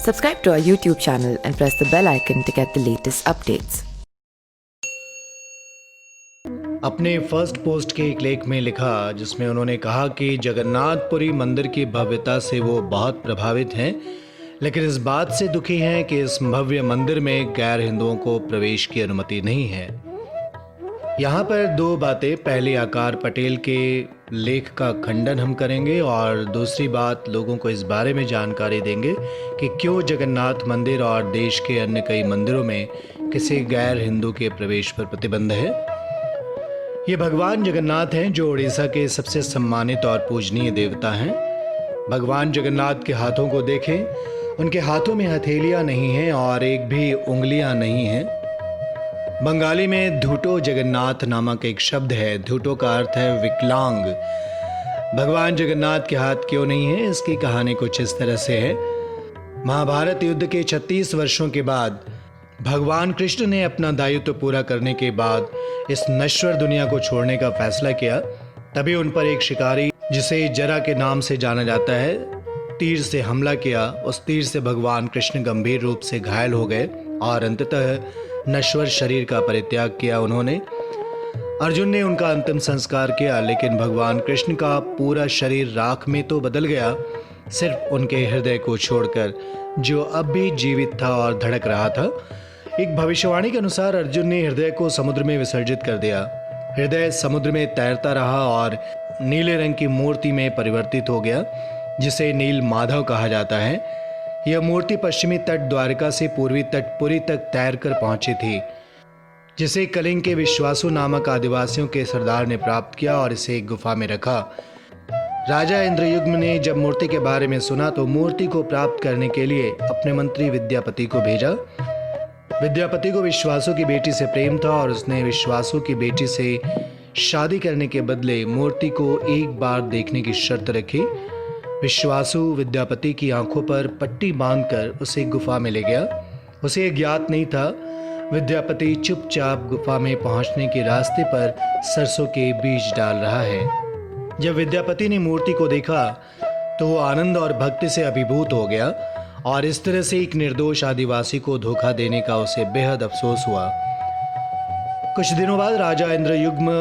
Subscribe to our YouTube channel and press the bell icon to get the latest updates. अपने first post के एक लेख में लिखा जिसमें उन्होंने कहा कि जगन्नाथपुरी मंदिर की भव्यता से वो बहुत प्रभावित हैं, लेकिन इस बात से दुखी हैं कि इस भव्य मंदिर में गैर हिंदुओं को प्रवेश की अनुमति नहीं है। यहाँ पर दो बातें, पहली आकार पटेल के लेख का खंडन हम करेंगे और दूसरी बात लोगों को इस बारे में जानकारी देंगे कि क्यों जगन्नाथ मंदिर और देश के अन्य कई मंदिरों में किसी गैर हिंदू के प्रवेश पर प्रतिबंध है। ये भगवान जगन्नाथ हैं जो उड़ीसा के सबसे सम्मानित और पूजनीय देवता हैं। भगवान जगन्नाथ के हाथों को देखें, उनके हाथों में हथेलियां नहीं हैं और एक भी उंगलियां नहीं हैं। बंगाली में धूटो जगन्नाथ नामक एक शब्द है। धूटो का अर्थ है विकलांग। भगवान जगन्नाथ के हाथ क्यों नहीं है, इसकी कहानी कुछ इस तरह से है। महाभारत युद्ध के 36 वर्षों के बाद भगवान कृष्ण ने अपना दायित्व पूरा करने के बाद इस नश्वर दुनिया को छोड़ने का फैसला किया। तभी उन पर एक शिकारी, जिसे जरा के नाम से जाना जाता है, तीर से हमला किया। उस तीर से भगवान कृष्ण गंभीर रूप से घायल हो गए और अंततः नश्वर शरीर का परित्याग किया उन्होंने। अर्जुन ने उनका अंतिम संस्कार किया, लेकिन भगवान कृष्ण का पूरा शरीर राख में तो बदल गया, सिर्फ उनके हृदय को छोड़कर, जो अब भी जीवित था और धड़क रहा था। एक भविष्यवाणी के अनुसार अर्जुन ने हृदय को समुद्र में विसर्जित कर दिया। हृदय समुद्र में तैरता रहा और नीले रंग की मूर्ति में परिवर्तित हो गया, जिसे नील माधव कहा जाता है। यह मूर्ति पश्चिमी तट द्वारका से पूर्वी तट पुरी तक तैर कर पहुंची थी, जिसे कलिंग के विश्वासु नामक आदिवासियों के सरदार ने प्राप्त किया और इसे एक गुफा में रखा। राजा इंद्रयुग्म ने जब मूर्ति के बारे में सुना तो मूर्ति को प्राप्त करने के लिए अपने मंत्री विद्यापति को भेजा। विद्यापति को विश्वासु की बेटी से प्रेम था और उसने विश्वासु की बेटी से शादी करने के बदले मूर्ति को एक बार देखने की शर्त रखी। विश्वासु विद्यापति की आंखों पर पट्टी बांधकर उसे गुफा में ले गया। उसे ज्ञात नहीं था विद्यापति चुपचाप गुफा में पहुंचने के रास्ते पर सरसों के बीज डाल रहा है। जब विद्यापति ने मूर्ति को देखा तो वो आनंद और भक्ति से अभिभूत हो गया और इस तरह से एक निर्दोष आदिवासी को धोखा देने का उसे बेहद अफसोस हुआ। कुछ दिनों बाद राजा इंद्रयुग्म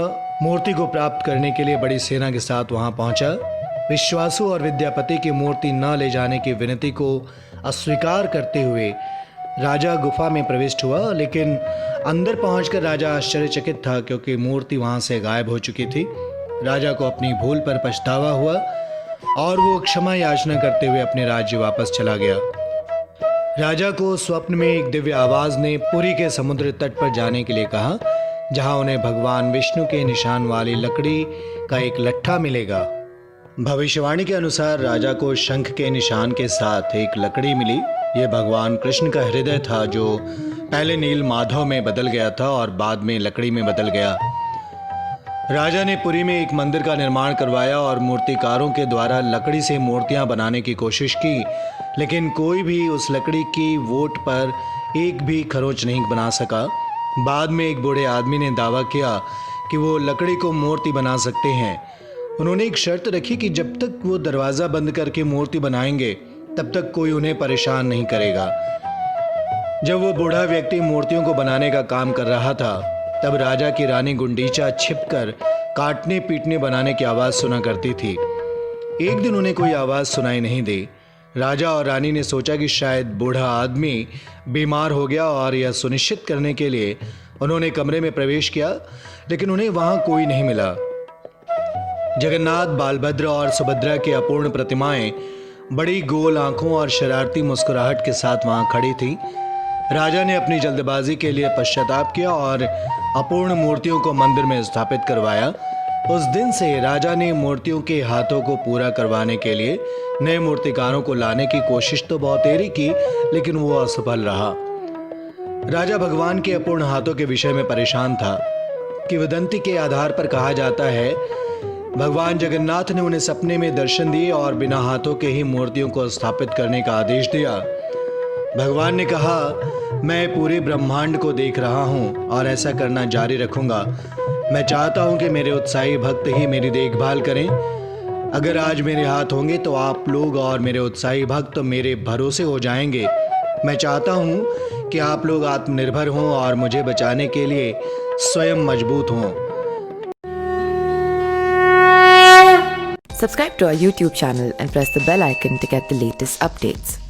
मूर्ति को प्राप्त करने के लिए बड़ी सेना के साथ वहां पहुंचा। विश्वासु और विद्यापति की मूर्ति न ले जाने की विनती को अस्वीकार करते हुए राजा गुफा में प्रविष्ट हुआ, लेकिन अंदर पहुंचकर राजा आश्चर्यचकित था क्योंकि मूर्ति वहां से गायब हो चुकी थी। राजा को अपनी भूल पर पछतावा हुआ और वो क्षमा याचना करते हुए अपने राज्य वापस चला गया। राजा को स्वप्न में एक दिव्य आवाज ने पुरी के समुद्र तट पर जाने के लिए कहा, जहां उन्हें भगवान विष्णु के निशान वाली लकड़ी का एक लट्ठा मिलेगा। भविष्यवाणी के अनुसार राजा को शंख के निशान के साथ एक लकड़ी मिली। यह भगवान कृष्ण का हृदय था, जो पहले नील माधव में बदल गया था और बाद में लकड़ी में बदल गया। राजा ने पुरी में एक मंदिर का निर्माण करवाया और मूर्तिकारों के द्वारा लकड़ी से मूर्तियां बनाने की कोशिश की, लेकिन कोई भी उस लकड़ी की वोट पर एक भी खरोंच नहीं बना सका। बाद में एक बूढ़े आदमी ने दावा किया कि वो लकड़ी को मूर्ति बना सकते हैं। उन्होंने एक शर्त रखी कि जब तक वो दरवाज़ा बंद करके मूर्ति बनाएंगे तब तक कोई उन्हें परेशान नहीं करेगा। जब वो बूढ़ा व्यक्ति मूर्तियों को बनाने का काम कर रहा था, तब राजा की रानी गुंडीचा छिपकर काटने पीटने बनाने की आवाज़ सुना करती थी। एक दिन उन्हें कोई आवाज़ सुनाई नहीं दी। राजा और रानी ने सोचा कि शायद बूढ़ा आदमी बीमार हो गया और यह सुनिश्चित करने के लिए उन्होंने कमरे में प्रवेश किया, लेकिन उन्हें वहां कोई नहीं मिला। जगन्नाथ, बालभद्र और सुभद्रा की अपूर्ण प्रतिमाएं बड़ी गोल आंखों और शरारती मुस्कुराहट के साथ वहां खड़ी थी। राजा ने अपनी जल्दबाजी के लिए पश्चाताप किया और अपूर्ण मूर्तियों को मंदिर में स्थापित करवाया। उस दिन से राजा ने मूर्तियों के हाथों को पूरा करवाने के लिए नए मूर्तिकारों को लाने की कोशिश तो बहुत देरी की, लेकिन वो असफल रहा। राजा भगवान के अपूर्ण हाथों के विषय में परेशान था। किंवदंती के आधार पर कहा जाता है भगवान जगन्नाथ ने उन्हें सपने में दर्शन दिए और बिना हाथों के ही मूर्तियों को स्थापित करने का आदेश दिया। भगवान ने कहा, मैं पूरे ब्रह्मांड को देख रहा हूँ और ऐसा करना जारी रखूंगा। मैं चाहता हूँ कि मेरे उत्साही भक्त ही मेरी देखभाल करें। अगर आज मेरे हाथ होंगे तो आप लोग और मेरे उत्साही भक्त मेरे भरोसे हो जाएंगे। मैं चाहता हूँ कि आप लोग आत्मनिर्भर हों और मुझे बचाने के लिए स्वयं मजबूत हों। Subscribe to our YouTube channel and press the bell icon to get the latest updates.